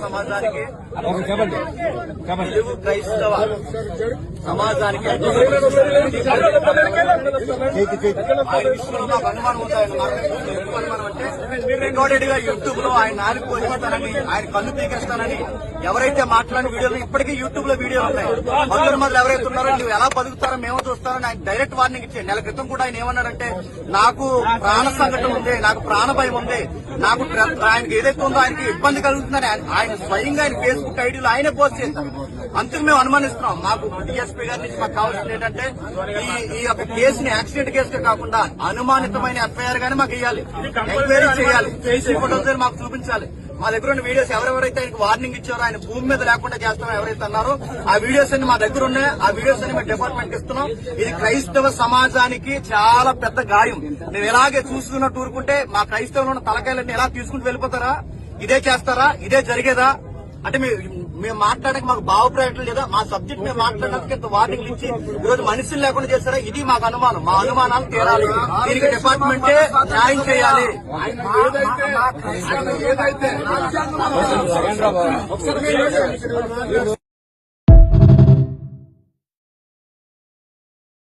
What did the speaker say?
సమాజానికి తెలుగు క్రైస్తవ సమాజానికి ఆయన విషయంలో మాకు అనుమానం ఉంటాయన్న అనుమానం అంటే రికార్డెడ్ గా యూట్యూబ్ లో ఆయన నాలుగు పోషిస్తానని ఆయన కన్ను పీకేస్తానని ఎవరైతే మాట్లాడిన వీడియోలు ఇప్పటికీ యూట్యూబ్ లో వీడియోలు ఉన్నాయి. మధుర మొదలు ఎవరైతే ఉన్నారో నువ్వు ఎలా బతుకుతారో మేము చూస్తారని ఆయన డైరెక్ట్ వార్నింగ్ ఇచ్చారు. నెల క్రితం కూడా ఆయన ఏమన్నారంటే నాకు ప్రాణ సంఘటన ఉంది, నాకు ప్రాణ భయం ఉంది, నాకు ఆయనకి ఏదైతే ఉందో ఆయనకి ఇబ్బంది కలుగుతుందని ఆయన స్వయంగా ఆయన ఫేస్బుక్ ఐడీలో ఆయనే పోస్ట్ చేశారు. అందుకు మేము అనుమానిస్తున్నాం. మాకు డిఎస్పీ గారి నుంచి మాకు కావాల్సింది ఏంటంటే ఈ యొక్క కేసుని యాక్సిడెంట్ కేసుగా కాకుండా అనుమానితమైన ఎఫ్ఐఆర్ గానీ మాకు ఇవ్వాలి, ఎంక్వైరీ చేయాలి, ఫోటోస్ మాకు చూపించాలి. మా దగ్గర ఉన్న వీడియోస్ ఎవరెవరైతే ఆయనకు వార్నింగ్ ఇచ్చారో ఆయన భూమి మీద లేకుండా చేస్తామని ఎవరైతే అన్నారో ఆ వీడియోస్ అన్ని మా దగ్గర ఉన్నాయి. ఆ వీడియోస్ అన్ని మేము డిపార్ట్మెంట్ ఇస్తున్నాం. ఇది క్రైస్తవ సమాజానికి చాలా పెద్ద గాయం. మేము ఇలాగే చూసుకున్నట్టు ఊరుకుంటే మా క్రైస్తవులు ఉన్న తలకాయలన్నీ ఎలా తీసుకుంటూ వెళ్ళిపోతారా? ఇదే చేస్తారా? ఇదే జరిగేదా? అంటే మేము మాట్లాడక మాకు భావప్రకటన లేదా? మా సబ్జెక్ట్ మేము మాట్లాడడానికి ఇంత వార్నింగ్ ఇచ్చి ఈరోజు మనుషులు లేకుండా చేస్తారా? ఇది మాకు అనుమానం. మా అనుమానాలు తీరాలి. దీనికి డిపార్ట్మెంటే న్యాయం చేయాలి.